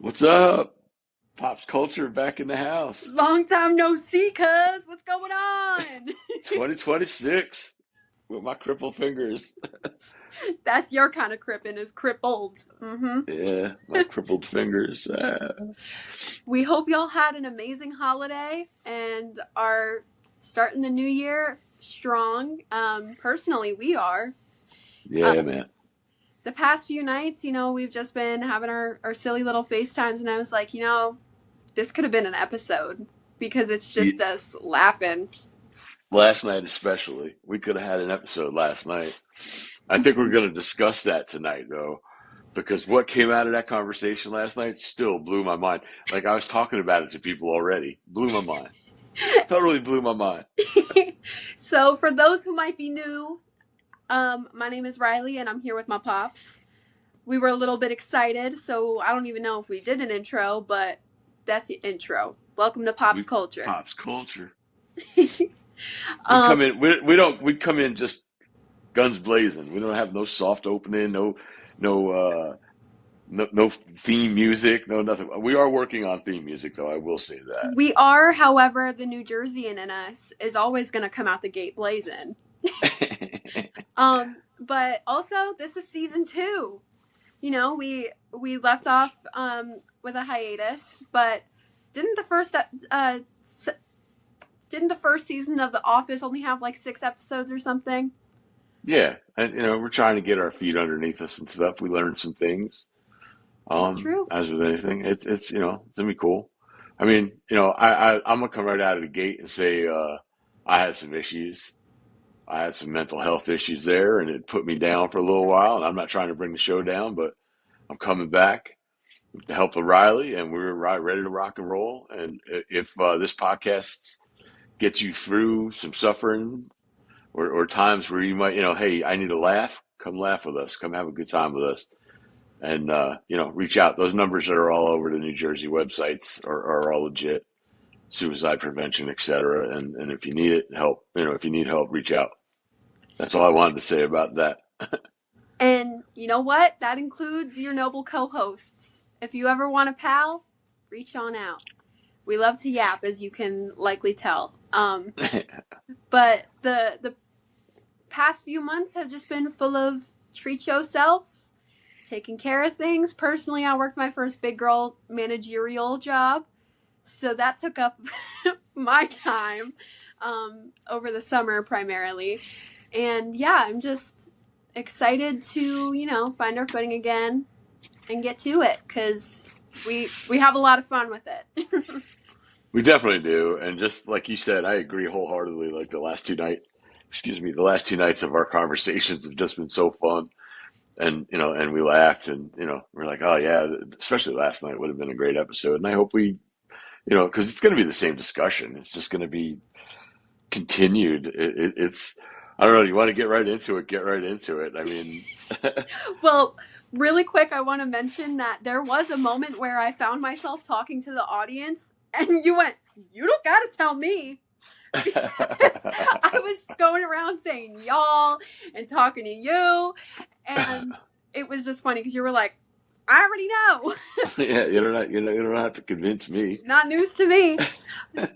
What's up? Pop's culture back in the house. Long time no see, cuz. What's going on? 2026 with my crippled fingers. That's your kind of crippin' is crippled. Yeah, my crippled fingers. We hope y'all had an amazing holiday and are starting the new year strong. Personally, we are. Yeah, Um, man. the past few nights, we've just been having our silly little FaceTimes, and I was like, this could have been an episode because it's just Ye- us laughing. Last night, especially. We could have had an episode last night. I think we're going to discuss that tonight, though, because what came out of that conversation last night still blew my mind. Like, I was talking about it to people already. Blew my mind. Totally blew my mind. So, for those who might be new, my name is Riley, and I'm here with my pops. We were a little bit excited, so I don't even know if we did an intro, but that's the intro. Welcome to Pops We Culture. Pop's culture. We um, come in. We come in just guns blazing. We don't have no soft opening, no, no theme music, no nothing. We are working on theme music, though. I will say we are, however, the New Jerseyan in us is always going to come out the gate blazing. that. But also, this is season 2. We left off with a hiatus, but didn't the first didn't the first season of The Office only have like 6 episodes or something? Yeah, and we're trying to get our feet underneath us and stuff. We learned some things. It's true. As with anything, it's it's gonna be cool. I mean, I'm gonna come right out of the gate and say I had some issues. I had some mental health issues there, and it put me down for a little while. And I'm not trying to bring the show down, but I'm coming back with the help of Riley, and we're right ready to rock and roll. And if this podcast gets you through some suffering or times where you might, hey, I need a laugh, come laugh with us, come have a good time with us. And, reach out. Those numbers that are all over the New Jersey websites are all legit, suicide prevention, etc. And if you need it, help, if you need help, reach out. That's all I wanted to say about that. And you know what? That includes your noble co hosts. If you ever want a pal, reach on out. We love to yap, as you can likely tell. But the past few months have just been full of treat yourself, taking care of things. Personally, I worked my first big girl managerial job, so that took up my time over the summer primarily. And yeah, I'm just excited to find our footing again and get to it because we have a lot of fun with it. We definitely do. And just like you said, I agree wholeheartedly. Like the last 2 nights of our conversations have just been so fun. And, and we laughed and, we're like, oh yeah, especially last night would have been a great episode. And I hope because it's going to be the same discussion. It's just going to be continued. It's, I don't know. You want to get right into it? Get right into it. I mean, Well, really quick, I want to mention that there was a moment where I found myself talking to the audience, and you went, "You don't got to tell me." Because I was going around saying y'all and talking to you, and it was just funny because you were like, I already know. yeah, you don't have to convince me. Not news to me.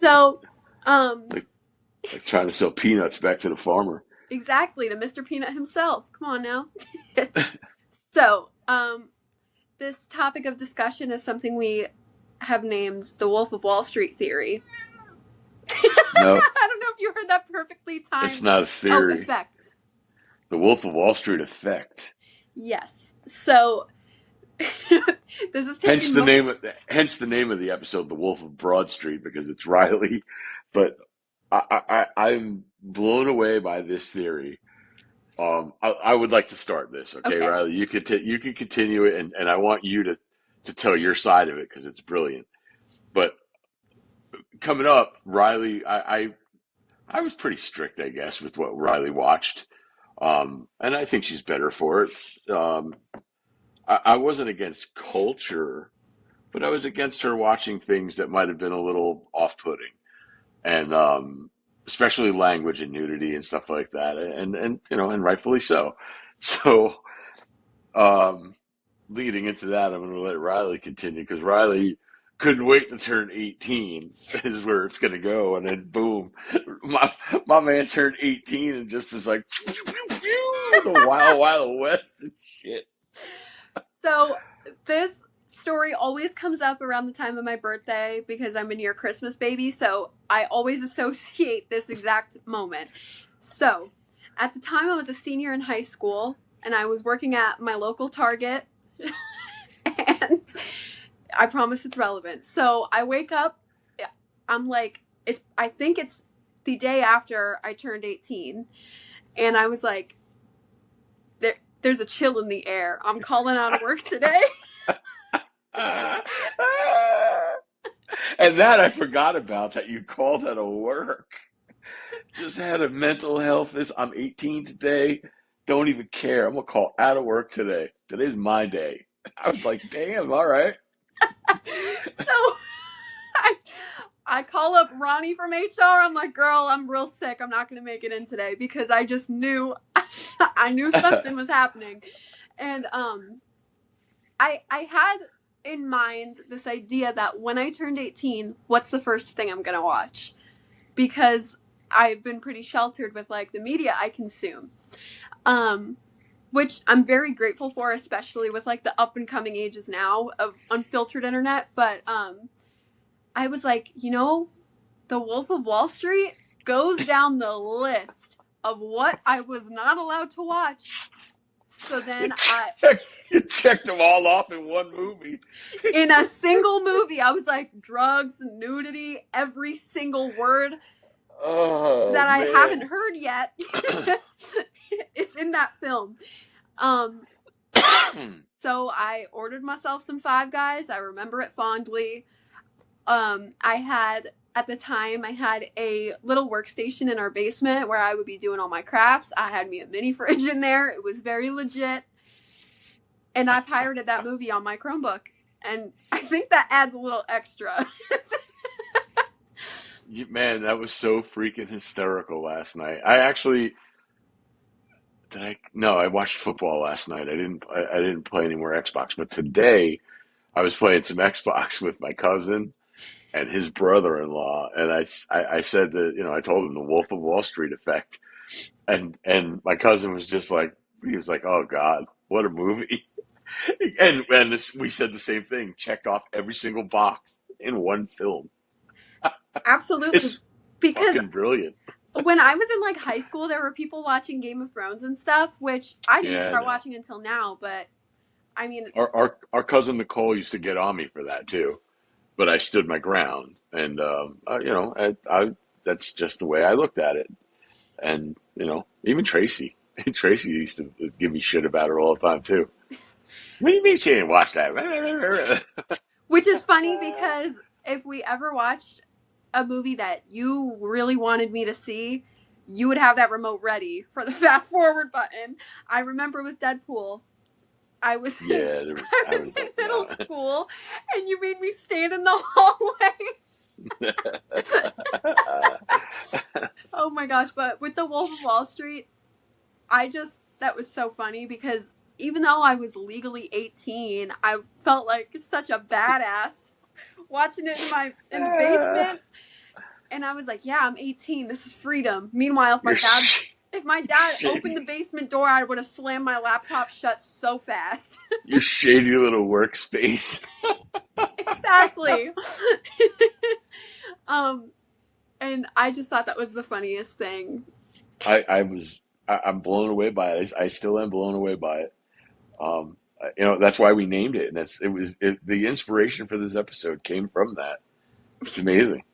So, Like, like trying to sell peanuts back to the farmer. exactly, to Mr. Peanut himself. Come on now. So, this topic of discussion is something we have named the Wolf of Wall Street theory. No, I don't know if you heard that perfectly it's timed. not a Oh, theory. effect. The Wolf of Wall Street effect. Yes. So this is Hence taking the most. name. Hence the name of the episode, The Wolf of Broad Street, because it's Riley. But I'm blown away by this theory. I would like to start this. Okay, Okay. Riley, you can continue it, and I want you to tell your side of it because it's brilliant. But coming up, Riley, I was pretty strict, I guess, with what Riley watched, and I think she's better for it. I wasn't against culture, but I was against her watching things that might have been a little off-putting, and especially language and nudity and stuff like that, and and rightfully so. So, um, leading into that, I'm going to let Riley continue because Riley couldn't wait to turn 18 is where it's going to go. And then boom, my man turned 18 and just is like, pew, pew, pew, the wild, wild west and shit. So this story always comes up around the time of my birthday because I'm a near Christmas baby. So I always associate this exact moment. So at the time, I was a senior in high school and I was working at my local Target. And I promise it's relevant. So I wake up, I'm like, I think it's the day after I turned 18. And I was like, there's a chill in the air. I'm calling out of work today. And that I forgot about that you called out of work. Just had a mental health. I'm 18 today. Don't even care. I'm gonna call out of work today. Today's my day. I was like, damn, all right. So I, I call up Ronnie from HR. I'm like, girl, I'm real sick. I'm not going to make it in today because I just knew, I knew something was happening. And I had in mind this idea that when I turned 18, what's the first thing I'm going to watch? Because I've been pretty sheltered with like the media I consume. Which I'm very grateful for, especially with like the up and coming ages now of unfiltered internet. But I was like, The Wolf of Wall Street goes down the list of what I was not allowed to watch. So then you checked them all off in one movie. In a single movie, I was like, drugs, nudity, every single word that I haven't heard yet is in that film. So I ordered myself some Five Guys. I remember it fondly. At the time, I had a little workstation in our basement where I would be doing all my crafts. I had me a mini fridge in there. It was very legit. And I pirated that movie on my Chromebook. And I think that adds a little extra. Man, that was so freaking hysterical last night. I watched football last night. I didn't play any more Xbox, but today I was playing some Xbox with my cousin and his brother-in-law, and I said that, I told him the Wolf of Wall Street effect, and my cousin was just like, he was like, oh God, what a movie. And we said the same thing, checked off every single box in one film. Absolutely. It's because fucking brilliant. When I was in like high school, there were people watching Game of Thrones and stuff, which I didn't start No. watching until now, but I mean, our cousin Nicole used to get on me for that too, but I stood my ground, and I that's just the way I looked at it, and even Tracy, Tracy used to give me shit about her all the time too. What do you mean she didn't watch that? Which is funny because if we ever watched a movie that you really wanted me to see, you would have that remote ready for the fast forward button. I remember with Deadpool, I was in middle school, and you made me stand in the hallway. Oh my gosh, but with The Wolf of Wall Street, that was so funny because even though I was legally 18, I felt like such a badass watching it in the basement. And I was like, yeah, I'm 18. This is freedom. Meanwhile, if my dad opened the basement door, I would have slammed my laptop shut so fast. Your shady little workspace. Exactly. And I just thought that was the funniest thing. I'm blown away by it. I still am blown away by it. That's why we named it. And the inspiration for this episode came from that. It's amazing.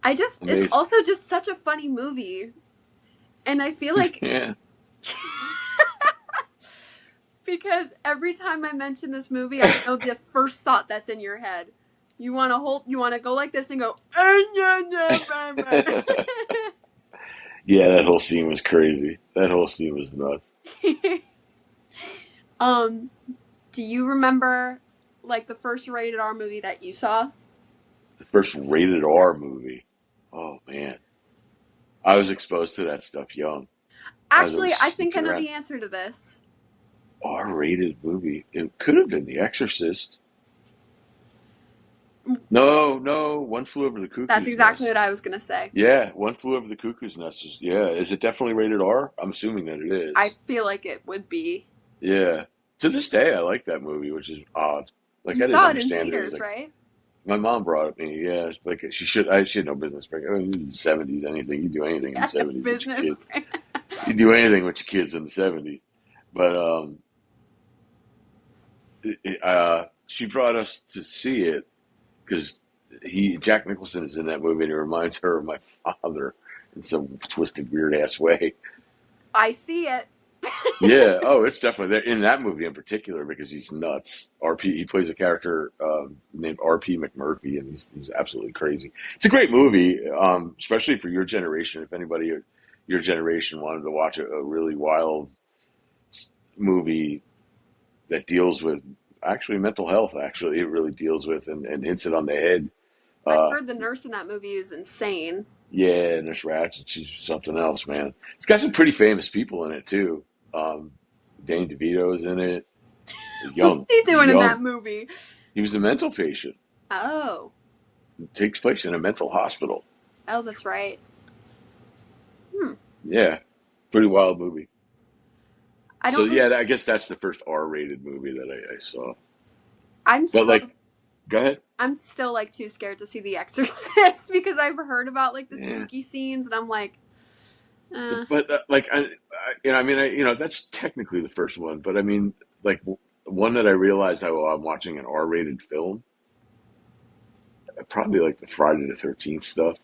It's also just such a funny movie. And I feel like, yeah. Because every time I mention this movie, I know the first thought that's in your head. You want to go like this and go, yeah, that whole scene was crazy. That whole scene was nuts. Do you remember like the first rated R movie that you saw? The first rated R movie. Oh man. I was exposed to that stuff young. Actually, I think I know the answer to this. R-rated movie. It could have been The Exorcist. No, no, One Flew Over the That's Cuckoo's exactly what Nest. I was gonna say. Yeah, One Flew Over the Cuckoo's Nest is, yeah. Is it definitely rated R? I'm assuming that it I is. feel like it would be. Yeah. To this day, I like that movie, which is odd. Like You I didn't saw it in understand it or theaters, anything. right? My mom brought it me. Yeah, like she had no business bringing. I mean, in the '70s, anything you do anything in the Yeah, no '70s with your business. kids. You do anything with your kids in the '70s. But she brought us to see it because Jack Nicholson is in that movie and it reminds her of my father in some twisted, weird ass way. I see it. Yeah, oh, it's definitely there in that movie in particular because he's nuts. RP, he plays a character named RP McMurphy, and he's absolutely crazy. It's a great movie, especially for your generation. If anybody your generation wanted to watch a really wild movie that deals with actually mental health, actually it really deals with and hits it on the head. I Uh, heard the nurse in that movie is insane. yeah, Nurse Ratched, she's something else, man. It's got some pretty famous people in it too. Um, Danny DeVito's in it. What's Young, he doing in that young. movie? He was a mental patient. Oh, It takes place in a mental hospital. oh, that's right. Hmm. Yeah, pretty wild movie. I So don't really. yeah, I guess that's the first R-rated movie that I saw. I'm But still. like, go ahead. I'm still like too scared to see The Exorcist because I've heard about like the Yeah, spooky scenes, and I'm like, but like I mean, that's technically the first one. But I mean, like one that I realized I'm watching an R-rated film, probably like the Friday the 13th stuff.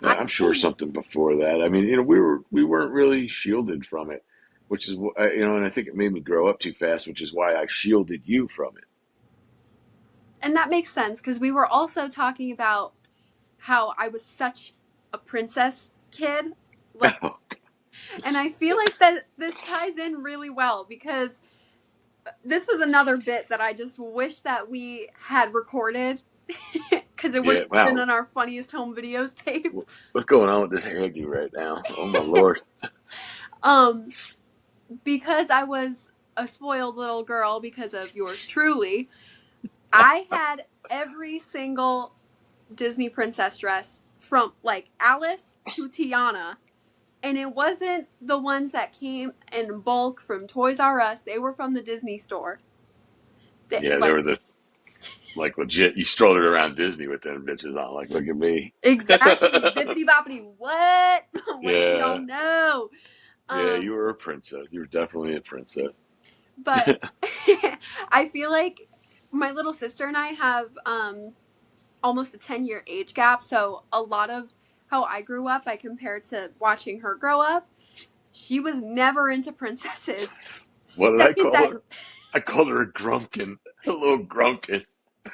I I'm sure can. something before that. I mean, we weren't really shielded from it, which is and I think it made me grow up too fast, which is why I shielded you from And that makes sense because we were also talking about how I was such a princess kid. Like, it. and I feel like that this ties in really well because this was another bit that I just wish that we had recorded because it would Yeah, have been wow. on our funniest home videos tape. What's going on with this hairdo right now? Oh my lord. Um, because I was a spoiled little girl because of yours truly, I had every single Disney princess dress from like Alice to Tiana. And it wasn't the ones that came in bulk from Toys R Us. They were from the Disney store. They, Yeah, they like were the like legit. You strolled it around Disney with them bitches on. Like, look at me. exactly bippity boppity. What? What do y'all Yeah, know? yeah. You Um, were a princess. You were definitely a princess. but I feel like my little sister and I have almost a 10-year age gap. So a lot of how I grew up, I compared to watching her grow up. She was never into princesses. What did I Second call that, her? I called her a grumpkin, a little grumpkin.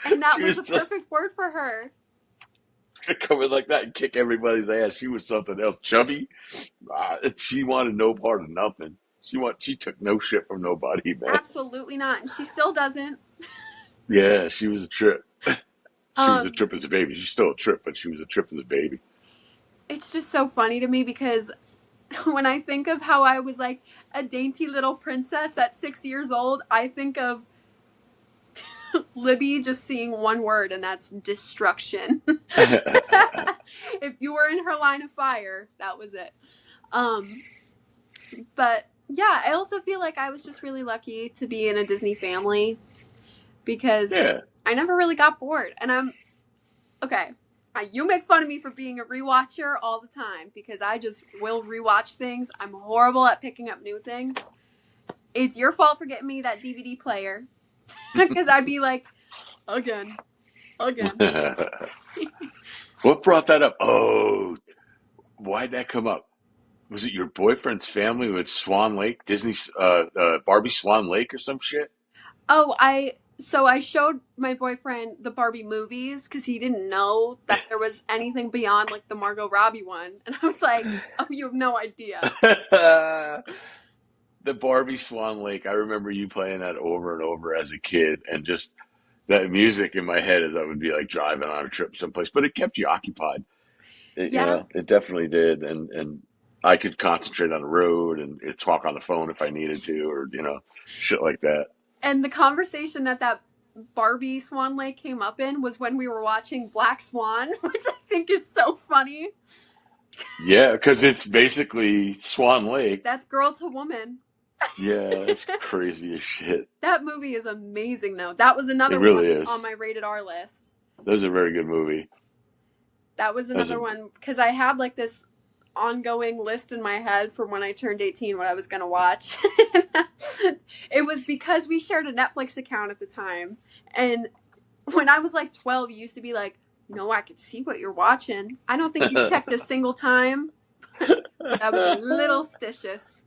and that She was the was just perfect word for her. come in like that and kick everybody's ass. She was something else. Chubby. She wanted no part of nothing. She took no shit from nobody, man. Absolutely not. And she still doesn't. Yeah, she was a trip. She was a Um, trip as a baby. She's still a trip, but she was a trip as a baby. it's just so funny to me because when I think of how I was like a dainty little princess at 6 years old, I think of Libby just seeing one word and that's destruction. If you were in her line of fire, that was it. Um, but yeah, I also feel like I was just really lucky to be in a Disney family because Yeah. I never really got bored. And I'm okay. You make fun of me for being a rewatcher all the time because I just will rewatch things. I'm horrible at picking up new things. It's your fault for getting me that DVD player because I'd be like, again, again. What brought that up? Oh, why'd that come up? Was it your boyfriend's family with Swan Lake, Disney, Barbie Swan Lake or some shit? Oh, I showed my boyfriend the Barbie movies because he didn't know that there was anything beyond like the Margot Robbie one, and I was like, "Oh, you have no idea." The Barbie Swan Lake. I remember you playing that over and over as a kid, and just that music in my head as I would be like driving on a trip someplace. But it kept you occupied. Yeah, It definitely did. And I could concentrate on the road and talk on the phone if I needed to, or shit like that. And the conversation that Barbie Swan Lake came up in was when we were watching Black Swan, which I think is so funny. Yeah, because it's basically Swan Lake. That's girl to woman. Yeah, it's crazy as shit. That movie is amazing, though. That was It another really one is. on my rated R list. That was a very good movie. That was another one because I had like this ongoing list in my head from when I turned 18 what I was going to watch. It was because we shared a Netflix account at the time. And when I was like 12, you used to be like, no, I could see what you're watching. I don't think you checked a single time. But I was a little stitious.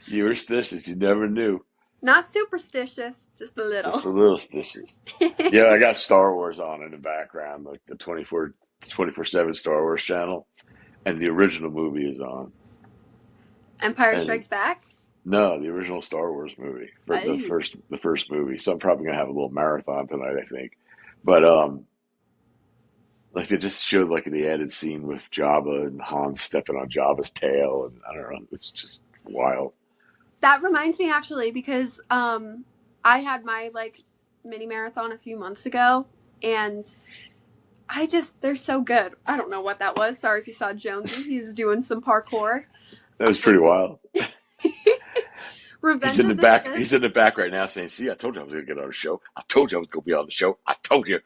You were stitious. You never knew. Not superstitious, just a little. Just a little stitious. Yeah, I got Star Wars on in the background, like the 24/7 Star Wars channel, and the original movie is on. Empire And Strikes Back? no, the original Star Wars movie, for Oh. the first movie. So I'm probably gonna have a little marathon tonight, I think. But like they just showed like the added scene with Jabba and Han stepping on Jabba's tail, and I don't know, it's just wild. That reminds me actually because I had my like mini marathon a few months ago and they're so good. I don't know what that was. Sorry if you saw Jonesy. He's doing some parkour. That was pretty wild. Revenge He's in the of the back. Sith. He's in the back right now saying, "See, I told you I was going to get on the show. I told you I was going to be on the show. I told you."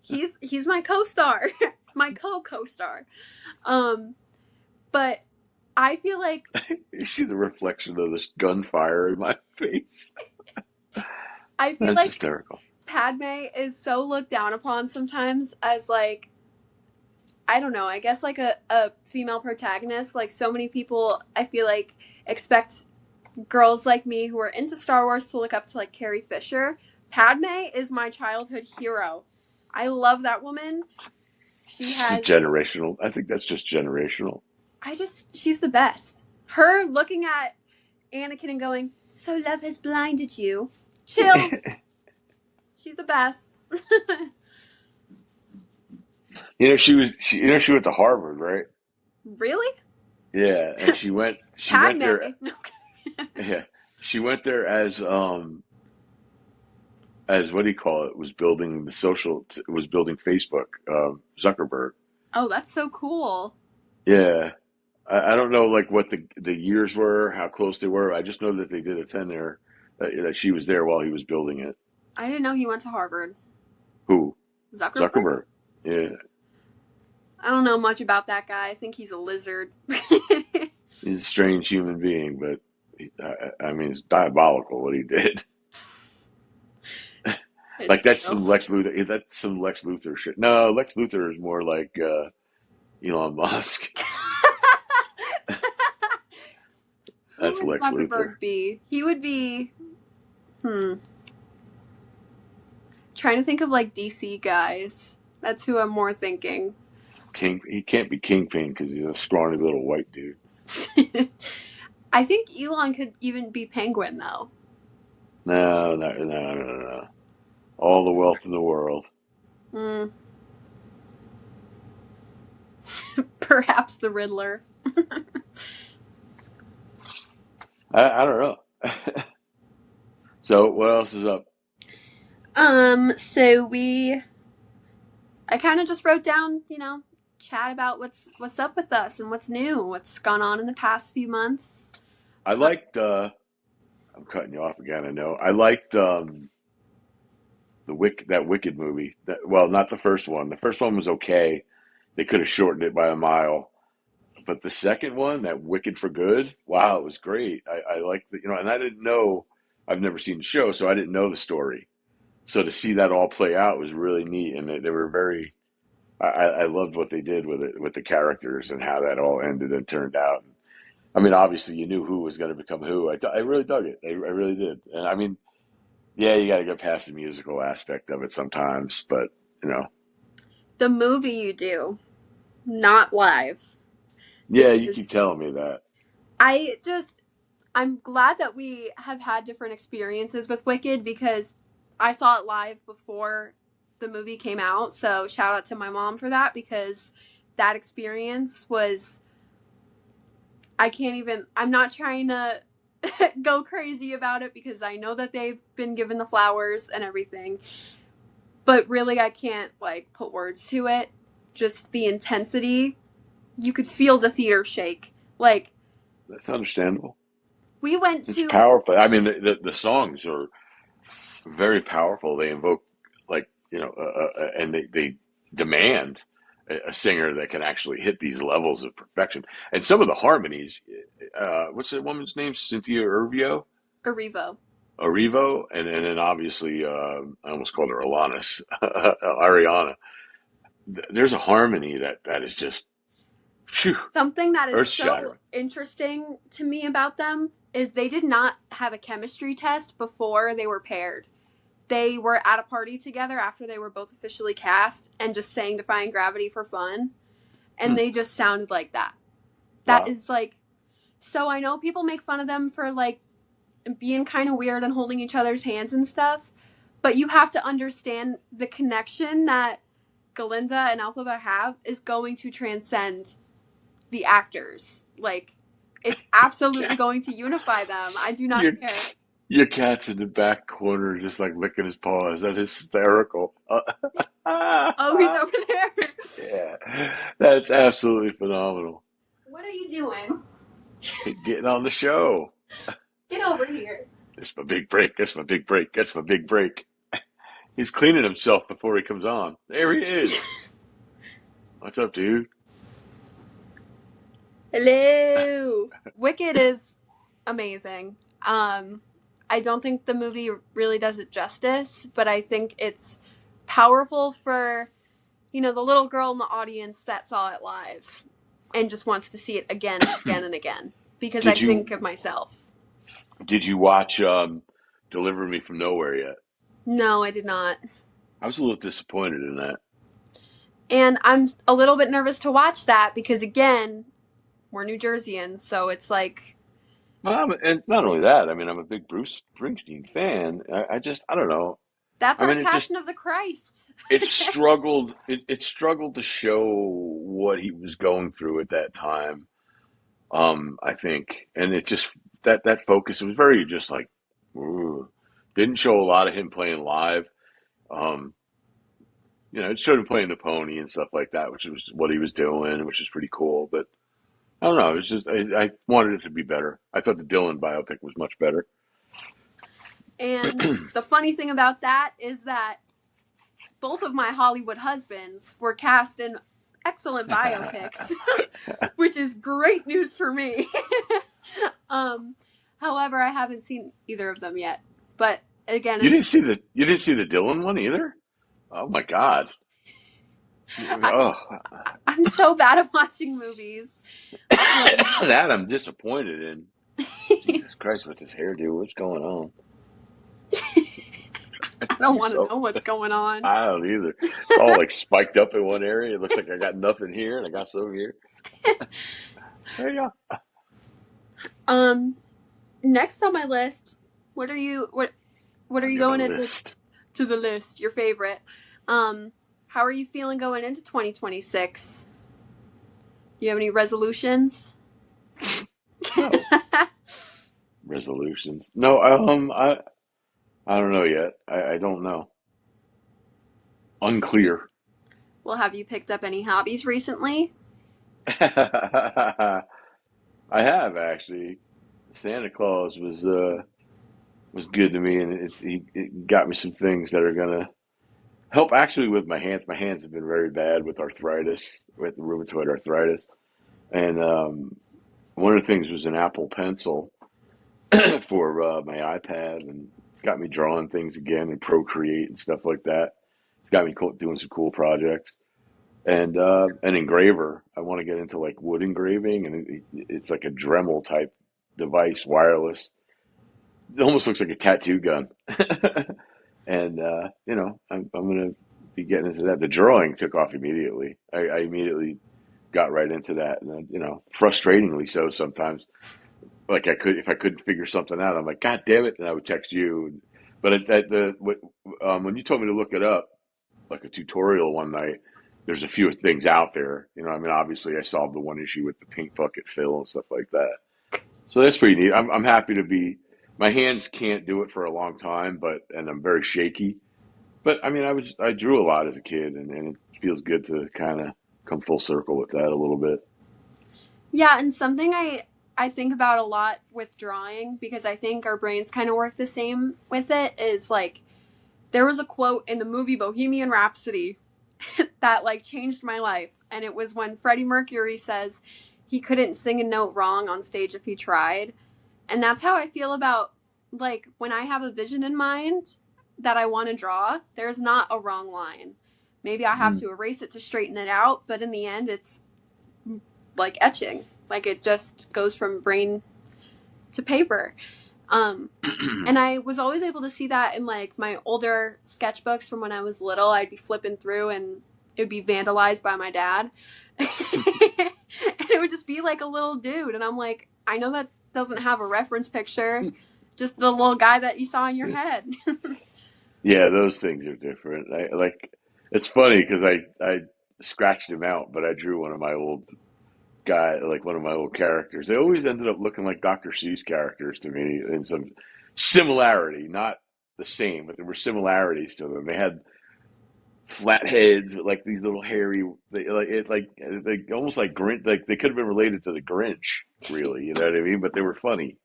He's my co-star, my co-star. But I feel like You see the reflection of this gunfire in my face. I feel That's like hysterical. Padme is so looked down upon sometimes as like I don't know, I guess like a female protagonist. Like so many people I feel like expect girls like me who are into Star Wars to look up to like Carrie Fisher. Padme is my childhood hero. I love that woman. She It's just has generational. I think that's just generational. she's the best. Her looking at Anakin and going, "So love has blinded you." Chills. She's the best. She went to Harvard, right? Really? Yeah, and she went Padme. there. No. Yeah, she went there as what do you call it? Was building Facebook. Zuckerberg. Oh, that's so cool. Yeah, I don't know like what the years were, how close they were. I just know that they did attend there, that she was there while he was building it. I didn't know he went to Harvard. Who? Zuckerberg? Zuckerberg. Yeah, I don't know much about that guy. I think he's a lizard. he's a strange human being, but I mean, it's diabolical what he did. Like that's True. some Lex Luthor. That's some Lex Luthor shit. No, Lex Luthor is more like Elon Musk. Who That's would Lex Luthor. Zuckerberg be? He would be. Trying to think of like DC guys. That's who I'm more thinking. He can't be Kingpin because he's a scrawny little white dude. I think Elon could even be Penguin though. No, no, no, no, no, no. All the wealth in the world. Hmm. Perhaps the Riddler. I don't know. So what else is up? So I kind of just wrote down, chat about what's up with us and what's new, what's gone on in the past few months. I liked. I'm cutting you off again. I know. I liked that Wicked movie. Well, not the first one. The first one was okay. They could have shortened it by a mile. But the second one, that Wicked for Good, wow, it was great. I liked the, and I didn't know. I've never seen the show, so I didn't know the story. So to see that all play out was really neat, and they were very. I loved what they did with it, with the characters and how that all ended and turned out. I mean, obviously, you knew who was going to become who. I really dug it. I really did. And I mean, yeah, you got to get past the musical aspect of it sometimes, but The movie you do, not live. yeah, you keep telling me that. I'm glad that we have had different experiences with Wicked because I saw it live before the movie came out. So shout out to my mom for that because that experience was, I can't even, I'm not trying to go crazy about it because I know that they've been given the flowers and everything, but really I can't like put words to it. Just the intensity, you could feel the theater shake. Like, That's understandable. we went It's to, powerful. I mean, the songs are very powerful. They invoke, like, and they demand a singer that can actually hit these levels of perfection. And some of the harmonies, what's that woman's name? Cynthia Erivo? Arrivo. Erivo, and then obviously, I almost called her Alanis, Ariana. There's a harmony that is just, phew, Something that is earth so shattering. interesting to me about them is they did not have a chemistry test before they were paired. They were at a party together after they were both officially cast and just sang Defying Gravity for fun. And Hmm. they just sounded like that. That Wow. is like, so I know people make fun of them for like being kind of weird and holding each other's hands and stuff, but you have to understand the connection that Galinda and Elphaba have is going to transcend the actors. Like, it's absolutely going to unify them. I do not Your care. your cat's in the back corner, just like licking his paws. That is hysterical. Oh, he's over there. Yeah, that's absolutely phenomenal. What are you doing? Getting on the show. Get over here. It's my big break. That's my big break. That's my big break. He's cleaning himself before he comes on. There he is. What's up, dude? Hello. Wicked is amazing. I don't think the movie really does it justice, but I think it's powerful for, the little girl in the audience that saw it live and just wants to see it again and again and again. Because I Did think you of myself. did you watch Deliver Me from Nowhere yet? No, I did not. I was a little disappointed in that. And I'm a little bit nervous to watch that because, again, we're New Jerseyans, so it's like, Well, and not only that, I mean, I'm a big Bruce Springsteen fan. I don't know. that's I our mean, Passion of the Christ. it struggled to show what he was going through at that time. I think, and it just that focus, it was very just like, ooh, didn't show a lot of him playing live. Um, it showed him playing the pony and stuff like that, which was what he was doing, which is pretty cool. But I don't know. It was just I wanted it to be better. I thought the Dylan biopic was much better. And the funny thing about that is that both of my Hollywood husbands were cast in excellent biopics, which is great news for me. um, However, I haven't seen either of them yet. But again, You it's didn't see the Dylan one either? Oh my God. I, Oh, I'm so bad at watching movies. that I'm disappointed in. Jesus Christ, with this hairdo, what's going on? I don't want to So know what's going on. I don't either. It's all like spiked up in one area. It looks like I got nothing here and I got some here. There you go. Next on my list, what are On you your going into list. to the list? Your favorite. How are you feeling going into 2026? Do you have any resolutions? No resolutions. No, I don't know yet. I don't know. Unclear. Well, have you picked up any hobbies recently? I have actually. Santa Claus was good to me, and it got me some things that are gonna help actually with my hands. My hands have been very bad with arthritis, with rheumatoid arthritis, and one of the things was an Apple Pencil for my iPad, and it's got me drawing things again and Procreate and stuff like that. It's got me doing some cool projects. And an engraver. I want to get into like wood engraving, and it's like a Dremel type device, wireless. It almost looks like a tattoo gun. And I'm gonna be getting into that. The drawing took off immediately. I immediately got right into that, and then, frustratingly so sometimes. Like if I couldn't figure something out, I'm like, God damn it, and I would text you. But when you told me to look it up, like a tutorial one night, there's a few things out there. You know, I mean, obviously, I solved the one issue with the paint bucket fill and stuff like that. So that's pretty neat. I'm happy to be. My hands can't do it for a long time, but and I'm very shaky. But I mean, I drew a lot as a kid, and it feels good to kind of come full circle with that a little bit. Yeah, and something I think about a lot with drawing, because I think our brains kind of work the same with it, is like there was a quote in the movie Bohemian Rhapsody that like changed my life, and it was when Freddie Mercury says he couldn't sing a note wrong on stage if he tried. And that's how I feel about like when I have a vision in mind that I want to draw, there's not a wrong line. Maybe I have Mm. to erase it to straighten it out, but in the end it's like etching. Like it just goes from brain to paper. Um, and I was always able to see that in like my older sketchbooks from when I was little. I'd be flipping through and it would be vandalized by my dad. And it would just be like a little dude. And I'm like, I know that doesn't have a reference picture, just the little guy that you saw in your head. Yeah, those things are different. I like it's funny because I scratched him out, but I drew one of my old guy, like one of my old characters. They always ended up looking like Dr. Seuss characters to me in some similarity, not the same, but there were similarities to them. They had flat heads with like these little hairy, like almost like Grinch. Like they could have been related to the Grinch, really. You know what I mean? But they were funny.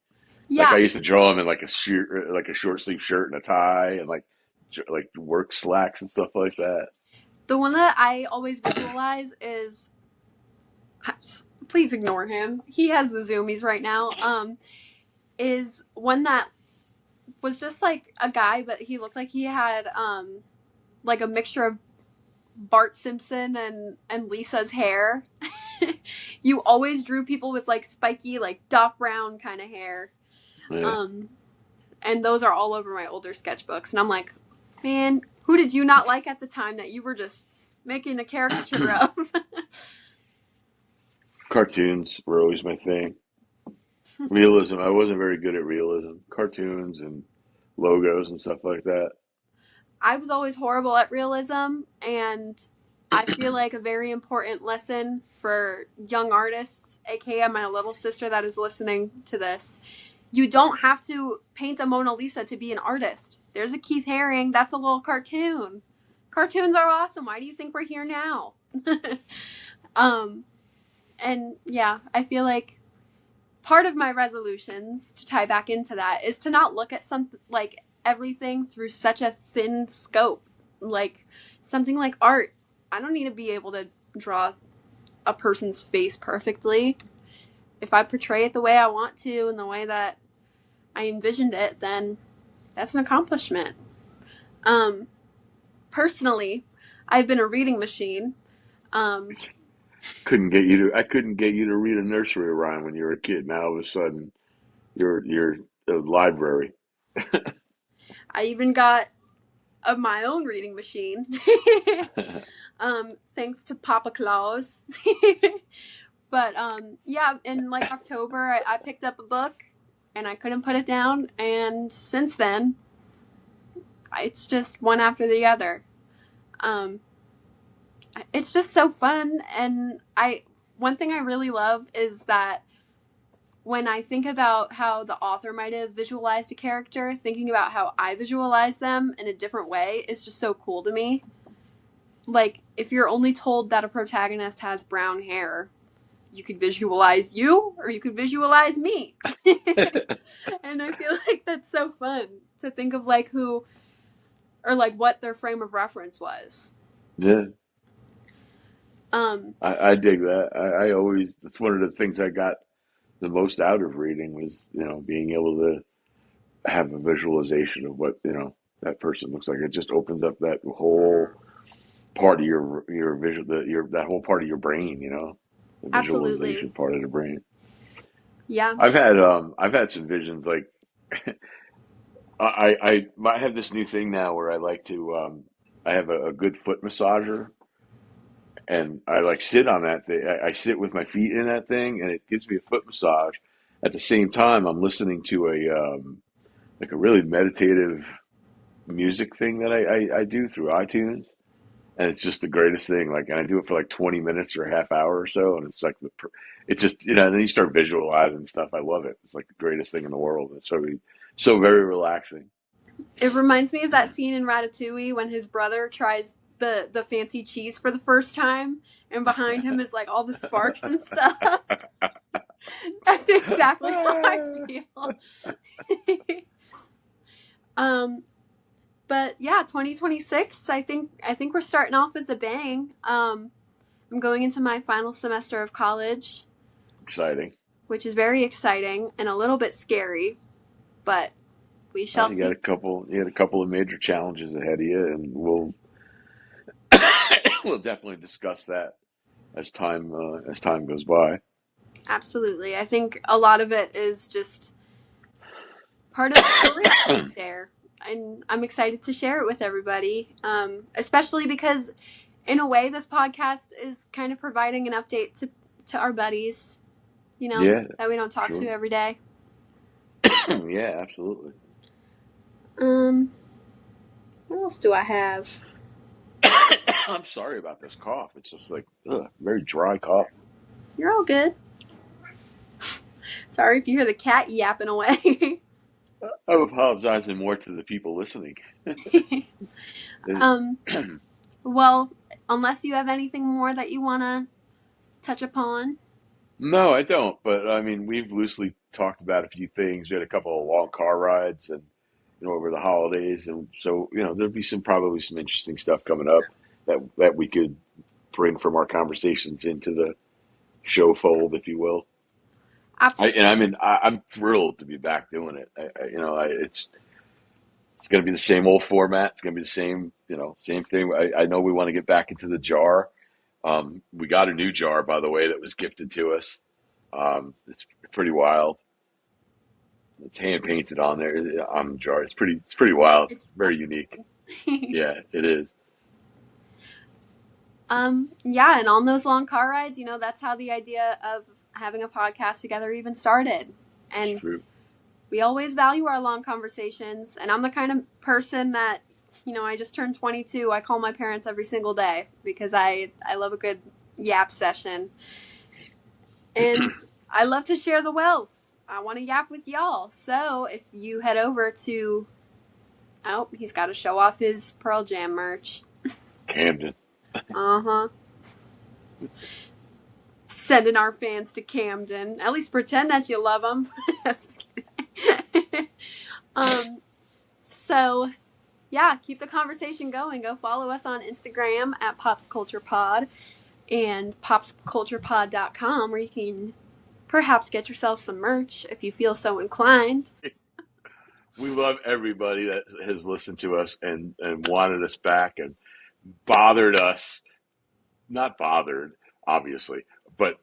Like I Yeah, used to draw them in like a shirt, like a short sleeve shirt and a tie, and like work slacks and stuff like that. the one that I always visualize is, please ignore him. He has the zoomies right now. Is one that was just like a guy, but he looked like he had like a mixture of Bart Simpson and Lisa's hair. You always drew people with like spiky, like Doc Brown kind of hair. Yeah. Um, and those are all over my older sketchbooks. And I'm like, man, who did you not like at the time that you were just making a caricature of? Cartoons were always my thing. Realism, I wasn't very good at realism. Cartoons and logos and stuff like that. I was always horrible at realism, and I feel like a very important lesson for young artists, aka my little sister that is listening to this. You don't have to paint a Mona Lisa to be an artist. There's a Keith Haring, that's a little cartoon. Cartoons are awesome. Why do you think we're here now? um, and yeah, I feel like part of my resolutions to tie back into that is to not look at something like everything through such a thin scope. Like something like art, I don't need to be able to draw a person's face perfectly. If I portray it the way I want to and the way that I envisioned it, then that's an accomplishment. Um, Personally, I've been a reading machine. Um, I couldn't get you to read a nursery rhyme when you were a kid. Now all of a sudden you're a library. I even got my own reading machine. Thanks to Papa Claus. But yeah, in like October, I picked up a book and I couldn't put it down. And since then, it's just one after the other. Um, it's just so fun. And one thing I really love is that when I think about how the author might have visualized a character, thinking about how I visualize them in a different way is just so cool to me. Like, if you're only told that a protagonist has brown hair, you could visualize you or you could visualize me. And I feel like that's so fun to think of like who or like what their frame of reference was. Yeah, Um I dig that. I always that's one of the things I got the most out of reading was being able to have a visualization of what that person looks like. It just opens up that whole part of your visual your that whole part of your brain. The Absolutely. visualization part of the brain. Yeah. I've had some visions like I have this new thing now where I like to I have a good foot massager and I like sit on that thing. I sit with my feet in that thing and it gives me a foot massage. At the same time, I'm listening to a like a really meditative music thing that I do through iTunes. and it's just the greatest thing. Like, and I do it for like 20 minutes or a half hour or so, and it's like it's just and then you start visualizing stuff. I love it. It's like the greatest thing in the world. It's so very relaxing. It reminds me of that scene in Ratatouille when his brother tries the fancy cheese for the first time, and behind him is like all the sparks and stuff. That's exactly how I feel. But yeah, 2026. I think we're starting off with a bang. I'm going into my final semester of college. Exciting. Which is very exciting and a little bit scary, but we shall see. You had a couple of major challenges ahead of you, and we'll we'll definitely discuss that as time goes by. Absolutely. I think a lot of it is just part of the story to share. And I'm excited to share it with everybody, especially because, in a way, this podcast is kind of providing an update to our buddies, that we don't talk to every day. Yeah, absolutely. What else do I have? I'm sorry about this cough. It's just like very dry cough. You're all good. Sorry if you hear the cat yapping away. I'm apologizing more to the people listening. Well, unless you have anything more that you want to touch upon. No, I don't. But I mean, we've loosely talked about a few things. We had a couple of long car rides, and over the holidays, and so there'll be probably some interesting stuff coming up that we could bring from our conversations into the show fold, if you will. Absolutely. I'm thrilled to be back doing it. It's going to be the same old format. It's going to be the same thing. I know we want to get back into the jar. We got a new jar, by the way, that was gifted to us. It's pretty wild. It's hand painted on there on the jar. It's pretty wild. It's very unique. Yeah, it is. Yeah, and on those long car rides, that's how the idea of having a podcast together even started. And we always value our long conversations. And I'm the kind of person that, I just turned 22. I call my parents every single day because I love a good yap session. And I love to share the wealth. I want to yap with y'all. So if you head over to, he's got to show off his Pearl Jam merch. Camden. Uh-huh. Sending our fans to Camden. At least pretend that you love them. I'm just kidding. So, yeah, keep the conversation going. Go follow us on Instagram at popsculturepod and popsculturepod.com, where you can perhaps get yourself some merch if you feel so inclined. We love everybody that has listened to us and wanted us back and bothered us. Not bothered, obviously, but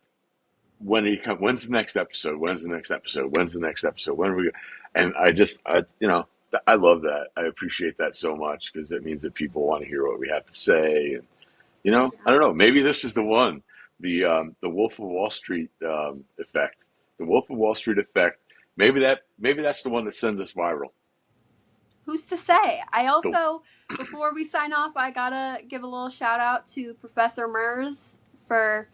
when's the next episode? When's the next episode? When's the next episode? When are we? And I love that. I appreciate that so much because it means that people want to hear what we have to say. And I don't know. Maybe this is the one, the Wolf of Wall Street effect, the Wolf of Wall Street effect. Maybe that's the one that sends us viral. Who's to say? I also, before we sign off, I gotta give a little shout out to Professor Mers for,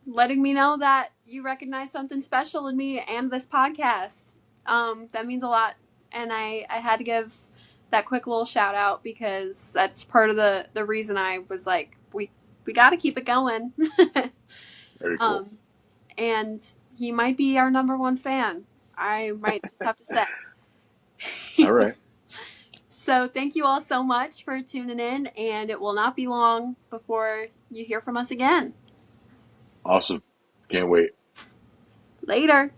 letting me know that you recognize something special in me and this podcast. That means a lot. And I had to give that quick little shout out because that's part of the reason I was like, we got to keep it going. Very cool. And he might be our number one fan. I might just have to say. All right. So thank you all so much for tuning in, and it will not be long before you hear from us again. Awesome. Can't wait. Later.